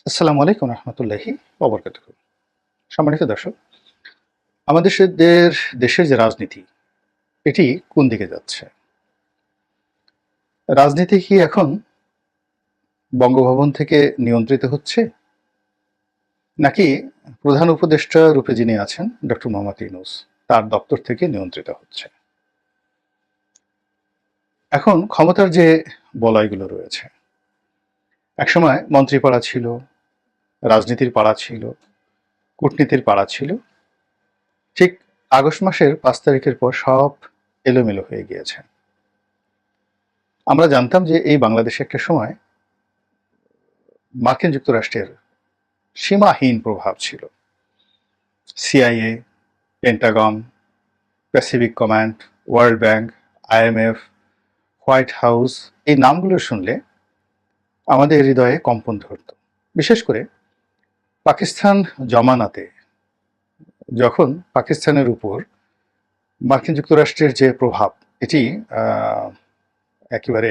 আসসালামু আলাইকুম রহমতুল্লাহি ওবরকাতুহ। সম্মানিত দর্শক, আমাদের দেশের যে রাজনীতি, এটি কোন দিকে যাচ্ছে? রাজনীতি কি এখন বঙ্গভবন থেকে নিয়ন্ত্রিত হচ্ছে, নাকি প্রধান উপদেষ্টা রূপে যিনি আছেন ডক্টর মোহাম্মদ ইউনূস তার দপ্তর থেকে নিয়ন্ত্রিত হচ্ছে? এখন ক্ষমতার যে বলয়গুলো রয়েছে, একসময় মন্ত্রীপাড়া ছিল, রাজনীতির পাড়া ছিল, কূটনীতির পাড়া ছিল। ঠিক আগস্ট মাসের 5 তারিখের পর সব এলোমেলো হয়ে গিয়েছে। আমরা জানতাম যে এই বাংলাদেশে একটা সময় মার্কিন যুক্তরাষ্ট্রের সীমাহীন প্রভাব ছিল। CIA, Pentagon, Pacific command, world bank, IMF, white house, এই নামগুলো শুনলে আমাদের হৃদয়ে কম্পন ধরত। বিশেষ করে পাকিস্তান জমানাতে, যখন পাকিস্তানের উপর মার্কিন যুক্তরাষ্ট্রের যে প্রভাব, এটি একেবারে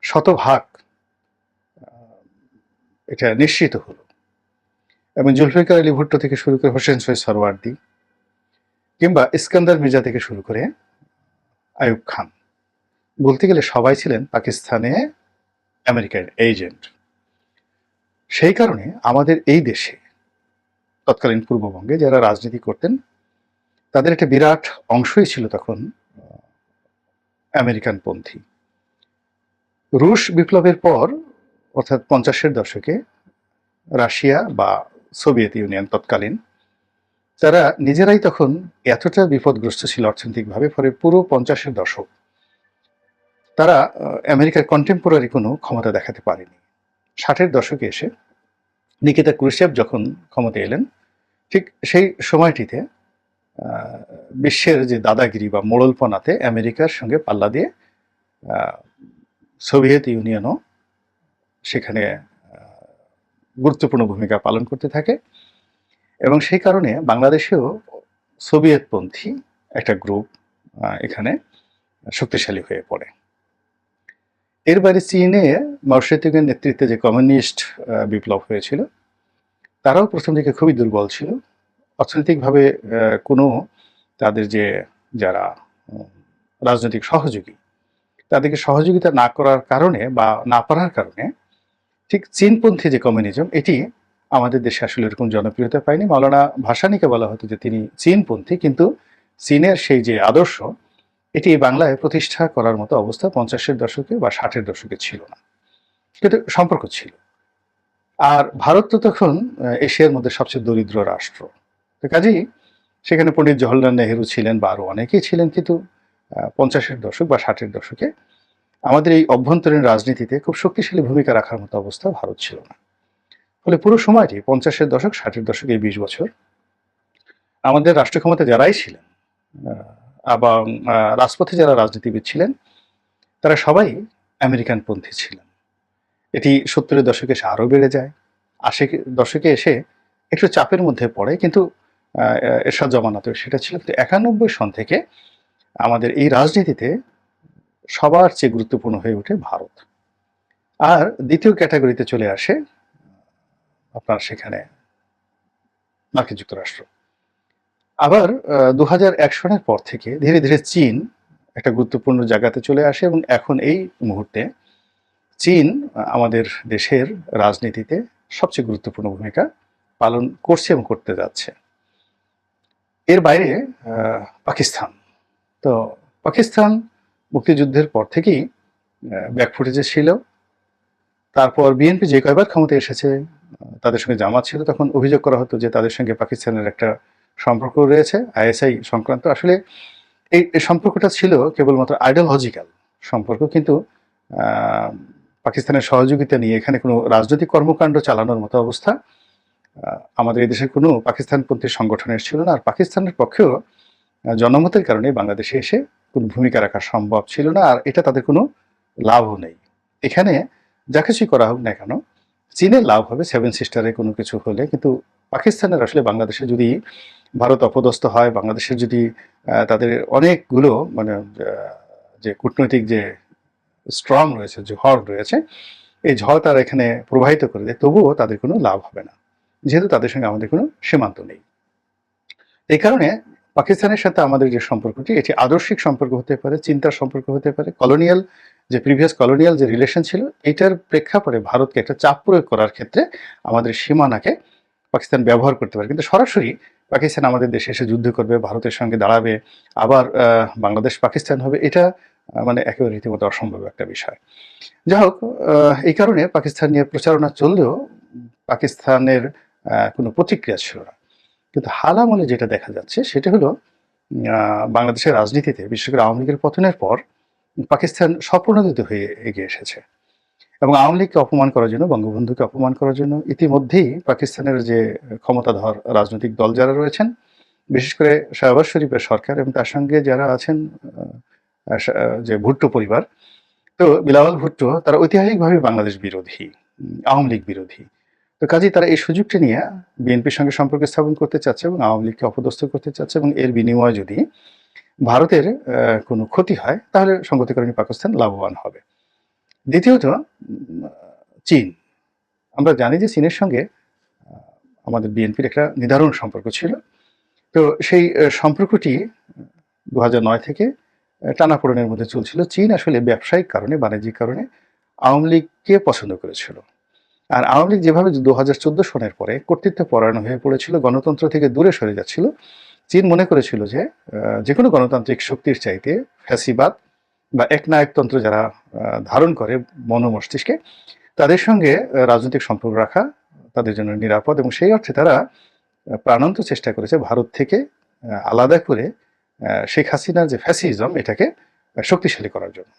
শতভাগ এটা নিশ্চিত হলো, এবং জুলফিকার আলী ভুট্টো থেকে শুরু করে হোসেন শহীদ সরওয়ার্দী, কিংবা ইস্কান্দার মির্জা থেকে শুরু করে আইয়ুব খান, বলতে গেলে সবাই ছিলেন পাকিস্তানে আমেরিকার এজেন্ট। সেই কারণে আমাদের এই দেশে তৎকালীন পূর্ববঙ্গে যারা রাজনীতি করতেন, তাদের একটা বিরাট অংশই ছিল তখন আমেরিকান পন্থী। রুশ বিপ্লবের পর, অর্থাৎ 50-এর দশকে, রাশিয়া বা সোভিয়েত ইউনিয়ন তৎকালীন, তারা নিজেরাই তখন এতটা বিপদগ্রস্ত ছিল অর্থনৈতিকভাবে, ফলে পুরো 50-এর দশক তারা আমেরিকার কন্টেম্পোরারি কোনো ক্ষমতা দেখাতে পারেনি। 60-এর দশকে এসে নিকিতা ক্রুশেভ যখন ক্ষমতায় এলেন, ঠিক সেই সময়টিতে বিশ্বের যে দাদাগিরি বা মোড়লপনাতে আমেরিকার সঙ্গে পাল্লা দিয়ে সোভিয়েত ইউনিয়নও সেখানে গুরুত্বপূর্ণ ভূমিকা পালন করতে থাকে, এবং সেই কারণে বাংলাদেশেও সোভিয়েতপন্থী একটা গ্রুপ এখানে শক্তিশালী হয়ে পড়ে। এর বাইরে চীনে মাও সেতুংয়ের নেতৃত্বে যে কমিউনিস্ট বিপ্লব হয়েছিল, তারাও প্রথম দিকে খুবই দুর্বল ছিল। অর্থনৈতিকভাবে কোনো তাদের যে যারা রাজনৈতিক সহযোগী, তাদেরকে সহযোগিতা না করার কারণে বা না পারার কারণে ঠিক চীনপন্থী যে কমিউনিজম, এটি আমাদের দেশে আসলে এরকম জনপ্রিয়তা পায়নি। মাওলানা ভাসানীকে বলা হতো যে তিনি চীনপন্থী, কিন্তু চীনের সেই যে আদর্শ, এটি বাংলায় প্রতিষ্ঠা করার মতো অবস্থা 50-এর দশকে বা 60-এর দশকে ছিল না, কিন্তু সম্পর্ক ছিল। আর ভারত তো তখন এশিয়ার মধ্যে সবচেয়ে দরিদ্র রাষ্ট্র, তো কাজেই সেখানে পণ্ডিত জওহরলাল নেহেরু ছিলেন বা আরো অনেকেই ছিলেন, কিন্তু 50-এর দশক বা 60-এর দশকে আমাদের এই অভ্যন্তরীণ রাজনীতিতে খুব শক্তিশালী ভূমিকা রাখার মতো অবস্থা ভারত ছিল না। ফলে পুরো সময়টি 50-এর দশক, 60-এর দশক, এই 20 বছর আমাদের রাষ্ট্র ক্ষমতা যারাই ছিলেন এবং রাজপথে যারা রাজনীতিবিদ ছিলেন, তারা সবাই আমেরিকান পন্থী ছিলেন। এটি 70-এর দশকে এসে আরও বেড়ে যায়। 80-এর দশকে এসে একটু চাপের মধ্যে পড়ে, কিন্তু এরশাদ জমানাতেও সেটা ছিল। কিন্তু 91 সন থেকে আমাদের এই রাজনীতিতে সবার চেয়ে গুরুত্বপূর্ণ হয়ে ওঠে ভারত। আর দ্বিতীয় ক্যাটাগরিতে চলে আসে আপনার সেখানে মার্কিন যুক্তরাষ্ট্র। আবার 2001 সনের পর থেকে ধীরে ধীরে চীন একটা গুরুত্বপূর্ণ জায়গাতে চলে আসে, এবং এখন এই মুহূর্তে চীন আমাদের দেশের রাজনীতিতে সবচেয়ে গুরুত্বপূর্ণ ভূমিকা পালন করছে এবং করতে যাচ্ছে। এর বাইরে পাকিস্তান, তো পাকিস্তান মুক্তিযুদ্ধের পর থেকেই ব্যাকফুটেজে ছিল। তারপর বিএনপি যে কয়বার ক্ষমতায় এসেছে, তাদের সঙ্গে জামাত ছিল, তখন অভিযোগ করা হতো যে তাদের সঙ্গে পাকিস্তানের একটা সম্পর্ক রয়েছে আইএসআই সংক্রান্ত। আসলে এই সম্পর্কটা ছিল কেবলমাত্র আইডিওলজিক্যাল সম্পর্ক, কিন্তু পাকিস্তানের সহযোগিতা নিয়ে এখানে কোনো রাজনৈতিক কর্মকাণ্ড চালানোর মতো অবস্থা আমাদের এই দেশের কোনো পাকিস্তানপন্থী সংগঠনের ছিল না। আর পাকিস্তানের পক্ষেও জনমতের কারণে বাংলাদেশে এসে কোনো ভূমিকা রাখা সম্ভব ছিল না, আর এটা তাদের কোনো লাভও নেই। এখানে যা কিছুই করা হোক না কেন, চীনের লাভ হবে সেভেন সিস্টারে কোনো কিছু হলে, কিন্তু পাকিস্তানের আসলে বাংলাদেশে যদি ভারত অপদস্থ হয়, বাংলাদেশের যদি তাদের অনেকগুলো মানে যে কূটনৈতিক যে স্ট্রং রয়েছে, যে হর্ড রয়েছে, এই ঝড় তারা এখানে প্রবাহিত করে দেয়, তবুও তাদের কোনো লাভ হবে না, যেহেতু তাদের সঙ্গে আমাদের কোনো সীমান্ত নেই। এই কারণে পাকিস্তানের সাথে আমাদের যে সম্পর্কটি, এটি আদর্শিক সম্পর্ক হতে পারে, চিন্তার সম্পর্ক হতে পারে, কলোনিয়াল যে প্রিভিয়াস কলোনিয়াল যে রিলেশন ছিল, এটার প্রেক্ষাপটে ভারতকে একটা চাপ প্রয়োগ করার ক্ষেত্রে আমাদের সীমানাকে পাকিস্তান ব্যবহার করতে পারে। কিন্তু সরাসরি পাকিস্তান আমাদের দেশে এসে যুদ্ধ করবে, ভারতের সঙ্গে দাঁড়াবে, আবার বাংলাদেশ পাকিস্তান হবে, এটা মানে একেবারে রীতিমতো অসম্ভব একটা বিষয়। যাই হোক, এই কারণে পাকিস্তান নিয়ে প্রচারণা চললেও পাকিস্তানের কোনো প্রতিক্রিয়া ছিল না। কিন্তু হাল আমলে যেটা দেখা যাচ্ছে সেটা হলো বাংলাদেশের রাজনীতিতে, বিশেষ করে আওয়ামী লীগের পতনের পর পাকিস্তান স্বপ্রণোদিত হয়ে এগিয়ে এসেছে এবং আওয়ামী লীগকে অপমান করার জন্য, বঙ্গবন্ধুকে অপমান করার জন্য ইতিমধ্যেই পাকিস্তানের যে ক্ষমতাধর রাজনৈতিক দল যারা রয়েছেন, বিশেষ করে শাহবাজ শরীফের সরকার এবং তার সঙ্গে যারা আছেন যে ভুট্টো পরিবার, তো বিলাওয়াল ভুট্টো, তারা ঐতিহাসিকভাবে বাংলাদেশ বিরোধী, আওয়ামী লীগ বিরোধী। তো কাজেই তারা এই সুযোগটি নিয়ে বিএনপির সঙ্গে সম্পর্ক স্থাপন করতে চাচ্ছে এবং আওয়ামী লীগকে অপদস্থ করতে চাচ্ছে, এবং এর বিনিময়ে যদি ভারতের কোনো ক্ষতি হয় তাহলে সংগতিকরণী পাকিস্তান লাভবান হবে। দ্বিতীয়ত, চীন। আমরা জানি যে চীনের সঙ্গে আমাদের বিএনপির একটা নিদারুণ সম্পর্ক ছিল। তো সেই সম্পর্কটি 2009 থেকে টানাপোড়েনের মধ্যে চলছিল। চীন আসলে ব্যবসায়িক কারণে, বাণিজ্যিক কারণে আওয়ামী লীগকে পছন্দ করেছিল। আর আওয়ামী লীগ যেভাবে 2014 সনের পরে কর্তৃত্ব পরায়ণ হয়ে পড়েছিল, গণতন্ত্র থেকে দূরে সরে যাচ্ছিল, চীন মনে করেছিল যে যে কোনো গণতান্ত্রিক শক্তির চাইতে ফ্যাসিবাদ বা একনায়কতন্ত্র যারা ধারণ করে মস্তিষ্কে, তাদের সঙ্গে রাজনৈতিক সম্পর্ক রাখা তাদের জন্য নিরাপদ, এবং সেই অর্থে তারা প্রাণান্ত চেষ্টা করেছে ভারত থেকে আলাদা করে শেখ হাসিনার যে ফ্যাসিজম, এটাকে শক্তিশালী করার জন্য।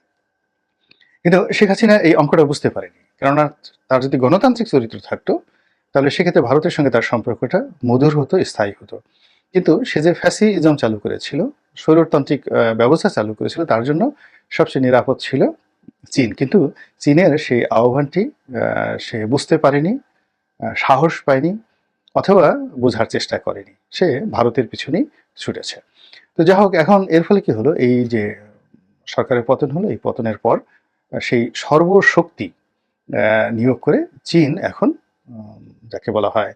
কিন্তু শেখ হাসিনা এই অঙ্কটা বুঝতে পারেনি, কেননা তার যদি গণতান্ত্রিক চরিত্র থাকতো তাহলে সেক্ষেত্রে ভারতের সঙ্গে তার সম্পর্কটা মধুর হতো, স্থায়ী হতো। কিন্তু সে যে ফ্যাসিজম চালু করেছিল, স্বৈরতান্ত্রিক ব্যবস্থা চালু করেছিল, তার জন্য সবচেয়ে নিরাপদ ছিল চীন। কিন্তু চীনের সেই আহ্বানটি সে বুঝতে পারেনি, সাহস পায়নি, অথবা বোঝার চেষ্টা করেনি, সে ভারতের পিছনেই ছুটেছে। তো যাই হোক, এখন এর ফলে কি হলো, এই যে সরকারের পতন হলো, এই পতনের পর সেই সর্বশক্তি নিয়োগ করে চীন এখন যাকে বলা হয়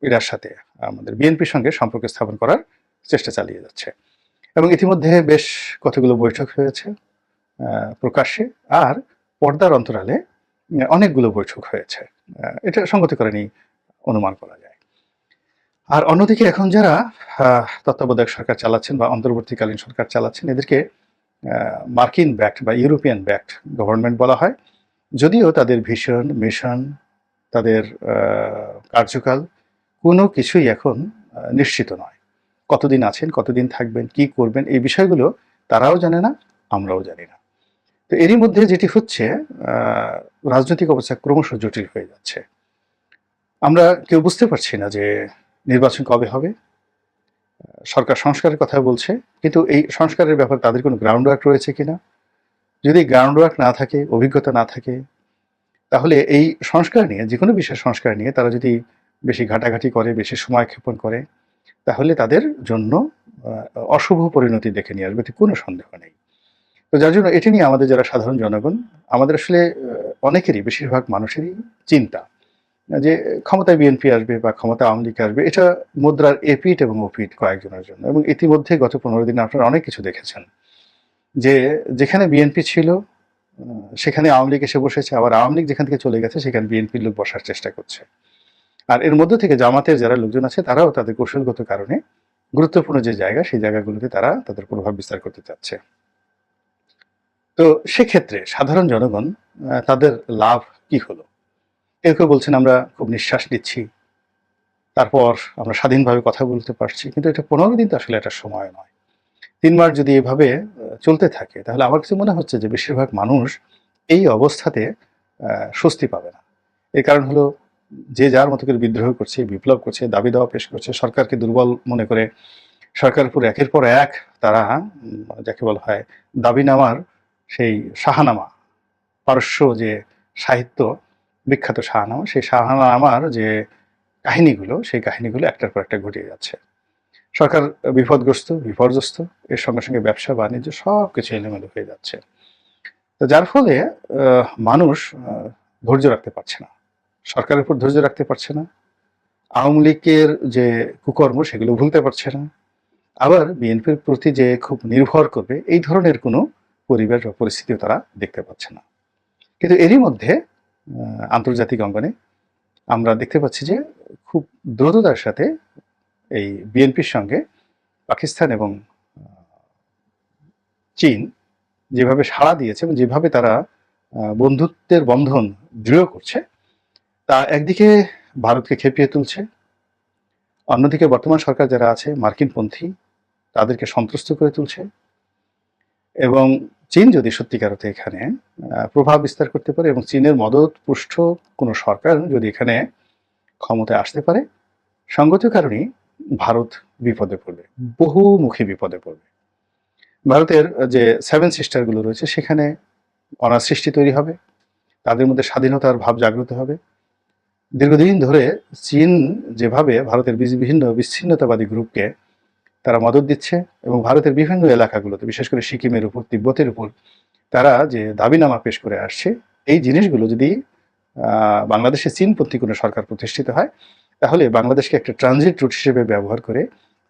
এটার সাথে আমাদের বিএনপির সঙ্গে সম্পর্ক স্থাপন করার চেষ্টা চালিয়ে যাচ্ছে, এবং ইতিমধ্যে বেশ কতগুলো বৈঠক হয়েছে প্রকাশ্যে, আর পর্দার অন্তরালে অনেকগুলো বৈঠক হয়েছে। এটা সংগতিকরণী অনুমান করা যায়। আর অন্যদিকে এখন যারা তত্ত্বাবধায়ক সরকার চালাচ্ছেন বা অন্তর্বর্তীকালীন সরকার চালাচ্ছেন, এদেরকে মার্কিন ব্যাক্ট বা ইউরোপিয়ান ব্যাক্ট গভর্নমেন্ট বলা হয়, যদিও তাদের ভিশন, মিশন, তাদের কার্যকাল কোনো কিছুই এখন নিশ্চিত নয়। কতদিন আছেন, কতদিন থাকবেন, কি করবেন, এই বিষয়গুলো তারাও জানে না, আমরাও জানি না। তো এরই মধ্যে যেটি হচ্ছে, রাজনৈতিক অবস্থা ক্রমশ জটিল হয়ে যাচ্ছে। আমরা কেউ বুঝতে পারছি না যে নির্বাচন কবে হবে। সরকার সংস্কারের কথা বলছে, কিন্তু এই সংস্কারের ব্যাপারে তাদের কোনো গ্রাউন্ড ওয়ার্ক রয়েছে কিনা। যদি গ্রাউন্ড ওয়ার্ক না থাকে, অভিজ্ঞতা না থাকে, তাহলে এই সংস্কার নিয়ে, যে কোনো বিষয়ের সংস্কার নিয়ে তারা যদি বেশি ঘাটাঘাটি করে, বেশি সময় ক্ষেপণ করে, তাহলে তাদের জন্য অশুভ পরিণতি দেখে নিয়ে আসবে, কোনো সন্দেহ নেই। তো যার জন্য এটি নিয়ে আমাদের যারা সাধারণ জনগণ, আমাদের আসলে অনেকেরই, বেশিরভাগ মানুষেরই চিন্তা যে ক্ষমতায় বিএনপি আসবে বা ক্ষমতায় আওয়ামী লীগ আসবে, এটা মুদ্রার এপিঠ এবং ওপিঠ কয়েকজনের জন্য। এবং ইতিমধ্যে গত 15 দিনে আপনারা অনেক কিছু দেখেছেন যে যেখানে বিএনপি ছিল সেখানে আওয়ামী লীগ এসে বসেছে, আবার আওয়ামী লীগ যেখান থেকে চলে গেছে সেখানে বিএনপির লোক বসার চেষ্টা করছে। আর এর মধ্যে থেকে জামাতের যারা লোকজন আছে তারাও তাদের কৌশলগত কারণে গুরুত্বপূর্ণ যে জায়গা, সেই জায়গাগুলোতে তারা তাদের প্রভাব বিস্তার করতে চাচ্ছে। তো সেক্ষেত্রে সাধারণ জনগণ তাদের লাভ কি হলো? কেউ কেউ বলছেন আমরা খুব নিঃশ্বাস নিচ্ছি, তারপর আমরা স্বাধীনভাবে কথা বলতে পারছি, কিন্তু এটা 15 দিন তো আসলে একটা সময় নয়। 3 মাস যদি এভাবে চলতে থাকে, তাহলে আমার কাছে মনে হচ্ছে যে বেশিরভাগ মানুষ এই অবস্থাতে স্বস্তি পাবে না। এর কারণ হলো, যে যার মতো করে বিদ্রোহ করছে, বিপ্লব করছে, দাবি দাওয়া পেশ করছে, সরকারকে দুর্বল মনে করে সরকারের উপর একের পর এক তারা যাকে বলা হয় দাবিনামার সেই শাহনামা, পারস্য যে সাহিত্য, বিখ্যাত শাহনামা, সেই শাহনামার যে কাহিনীগুলো, সেই কাহিনীগুলো একটার পর একটা ঘটিয়ে যাচ্ছে। সরকার বিপদগ্রস্ত, বিপর্যস্ত, এর সঙ্গে সঙ্গে ব্যবসা বাণিজ্য সব কিছু এলোমেলো হয়ে যাচ্ছে। তো যার ফলে মানুষ ধৈর্য রাখতে পারছে না, সরকারের উপর ধৈর্য রাখতে পারছে না, আওয়ামী লীগের যে কুকর্ম সেগুলো ভুলতে পারছে না, আবার বিএনপির প্রতি যে খুব নির্ভর করবে এই ধরনের কোনো পরিবেশ বা পরিস্থিতিও তারা দেখতে পাচ্ছে না। কিন্তু এরই মধ্যে আন্তর্জাতিক অঙ্গনে আমরা দেখতে পাচ্ছি যে খুব দ্রুততার সাথে এই বিএনপির সঙ্গে পাকিস্তান এবং চীন যেভাবে সাড়া দিয়েছে এবং যেভাবে তারা বন্ধুত্বের বন্ধন দৃঢ় করছে, তা একদিকে ভারতকে খেপিয়ে তুলছে, অন্যদিকে বর্তমান সরকার যারা আছে মার্কিনপন্থী তাদেরকে সন্ত্রস্ত করে তুলছে। এবং চীন যদি সত্যিকার অর্থে এখানে প্রভাব বিস্তার করতে পারে এবং চীনের মদত পুষ্ট কোনো সরকার যদি এখানে ক্ষমতায় আসতে পারে, সঙ্গত কারণেই ভারত বিপদে পড়বে, বহুমুখী বিপদে পড়বে। ভারতের যে সেভেন সিস্টারগুলো রয়েছে সেখানে অনাসৃষ্টি তৈরি হবে, তাদের মধ্যে স্বাধীনতার ভাব জাগ্রত হবে। দীর্ঘদিন ধরে চীন যেভাবে ভারতের বিভিন্ন বিচ্ছিন্নতাবাদী গ্রুপকে তারা মদত দিচ্ছে এবং ভারতের বিভিন্ন এলাকাগুলোতে বিশেষ করে সিকিমের উপর, তিব্বতের উপর তারা যে দাবিনামা পেশ করে আসছে, এই জিনিসগুলো যদি বাংলাদেশে চীনপন্থী কোনো সরকার প্রতিষ্ঠিত হয়, তাহলে বাংলাদেশকে একটা ট্রানজিট রুট হিসেবে ব্যবহার করে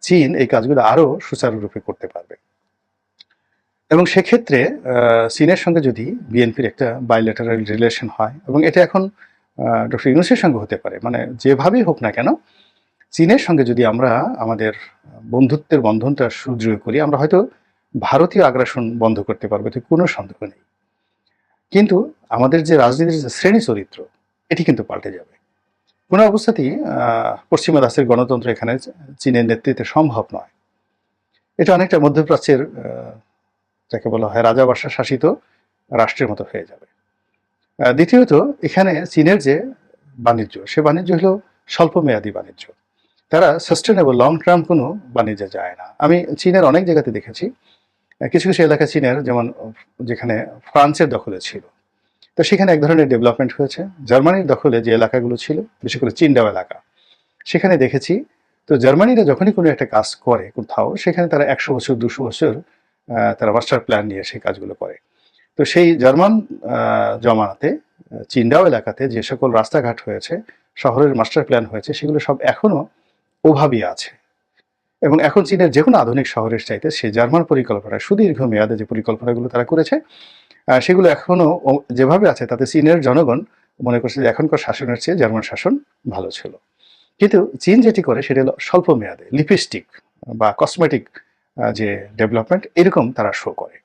চীন এই কাজগুলো আরও সুচারুরূপে করতে পারবে। এবং সেক্ষেত্রে চীনের সঙ্গে যদি বিএনপির একটা বাইলেটারাল রিলেশন হয়, এবং এটা এখন ডক্টর ইউনূসের সঙ্গে হতে পারে, মানে যেভাবেই হোক না কেন চীনের সঙ্গে যদি আমরা আমাদের বন্ধুত্বের বন্ধনটা সুদৃঢ় করি, আমরা হয়তো ভারতীয় আগ্রাসন বন্ধ করতে পারবো, এতে কোনো সন্দেহ নেই। কিন্তু আমাদের যে রাজনীতির যে শ্রেণী চরিত্র এটি কিন্তু পাল্টে যাবে। কোনো অবস্থাতেই পশ্চিমা দাসের গণতন্ত্র এখানে চীনের নেতৃত্বে সম্ভব নয়। এটা অনেকটা মধ্যপ্রাচ্যের যাকে বলা হয় রাজাবাদশাহ শাসিত রাষ্ট্রের মতো হয়ে যাবে। দ্বিতীয়ত, এখানে চীনের যে বাণিজ্য, সে বাণিজ্য হলো স্বল্পমেয়াদী বাণিজ্য। তারা সাস্টেনেবল লং টার্ম কোনো বাণিজ্যে যায় না। আমি চীনের অনেক জায়গাতে দেখেছি, কিছু কিছু এলাকা চীনের, যেমন যেখানে ফ্রান্সের দখলে ছিল, তো সেখানে এক ধরনের ডেভেলপমেন্ট হয়েছে। জার্মানির দখলে যে এলাকাগুলো ছিল, বিশেষ করে চিনডাও এলাকা, সেখানে দেখেছি তো জার্মানিরা যখনই কোনো একটা কাজ করে কোথাও, সেখানে তারা 100 বছর 200 বছর তারা মাস্টার প্ল্যান নিয়ে সেই কাজগুলো করে। তো সেই জার্মান জমানাতে চিনডাও এলাকাতে যে সকল রাস্তাঘাট হয়েছে, শহরের মাস্টার প্ল্যান হয়েছে, সেগুলো সব এখনো ওভাবেই আছে। এবং এখন চীনের যে কোনো আধুনিক শহরের চাইতে সেই জার্মান পরিকল্পনা, সুদীর্ঘ মেয়াদে যে পরিকল্পনাগুলো তারা করেছে, সেগুলো এখনো যেভাবে আছে তাতে চীনের জনগণ মনে করছে যে এখনকার শাসনের চেয়ে জার্মান শাসন ভালো ছিল। কিন্তু চীন যেটি করে সেটা হলো স্বল্প মেয়াদে লিপস্টিক বা কসমেটিক যে ডেভেলপমেন্ট, এরকম তারা শো করে।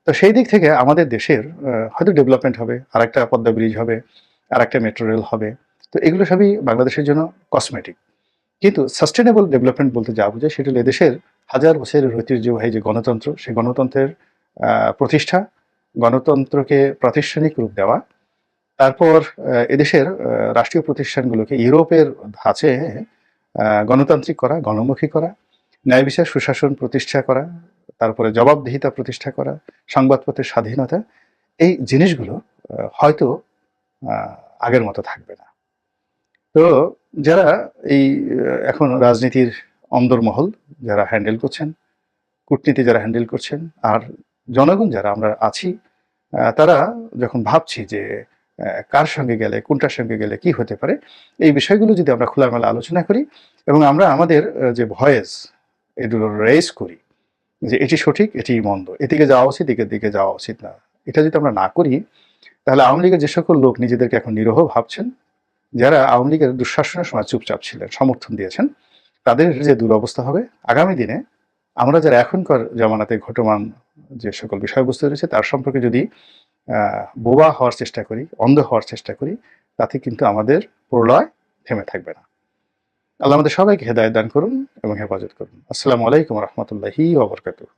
তো সেই দিক থেকে আমাদের দেশের হয়তো ডেভেলপমেন্ট হবে, আরেকটা পদ্মা ব্রিজ হবে, আরেকটা মেট্রো রেল হবে, তো এগুলো সবই বাংলাদেশের জন্য কসমেটিক। কিন্তু সাস্টেনেবল ডেভেলপমেন্ট বলতে যা বোঝায় সেটা হলো এদেশের হাজার বছরের ঐতিহ্যবাহী যে গণতন্ত্র, সেই গণতন্ত্রের প্রতিষ্ঠা, গণতন্ত্রকে প্রাতিষ্ঠানিক রূপ দেওয়া, তারপর এদেশের রাষ্ট্রীয় প্রতিষ্ঠানগুলোকে ইউরোপের ধাঁচে গণতান্ত্রিক করা, গণমুখী করা, ন্যায় বিচার সুশাসন প্রতিষ্ঠা করা, তারপরে জবাবদিহিতা প্রতিষ্ঠা করা, সংবাদপত্রের স্বাধীনতা, এই জিনিসগুলো হয়তো আগের মতো থাকবে না। তো যারা এই এখন রাজনীতির অন্দরমহল যারা হ্যান্ডেল করছেন, কূটনীতি যারা হ্যান্ডেল করছেন, আর জনগণ যারা আমরা আছি, তারা যখন ভাবছি যে কার সঙ্গে গেলে, কোনটার সঙ্গে গেলে কি হতে পারে, এই বিষয়গুলো যদি আমরা খোলামেলা আলোচনা করি এবং আমরা আমাদের যে ভয়েস এগুলো রেজ করি যে এটি সঠিক, এটি মন্দ, এদিকে যাওয়া উচিত, এদিকে দিকে যাওয়া উচিত না, এটা যদি আমরা না করি, তাহলে আওয়ামী লীগের যে সকল লোক নিজেদেরকে এখন নিরীহ ভাবছেন, যারা আওয়ামী লীগের দুঃশাসনের সময় চুপচাপ ছিলেন, সমর্থন দিয়েছেন, তাদের যে দুরবস্থা হবে আগামী দিনে, আমরা যারা এখনকার জামানাতে ঘটমান যে সকল বিষয়বস্তু রয়েছে তার সম্পর্কে যদি বোবা হওয়ার চেষ্টা করি, অন্ধ হওয়ার চেষ্টা করি, তাতে কিন্তু আমাদের প্রলয় থেমে থাকবে না। আল্লাহ আমাদের সবাইকে হেদায়েত দান করুন এবং হেফাজত করুন। আসসালামু আলাইকুম রহমতুল্লাহি ওয়া বারাকাতুহু।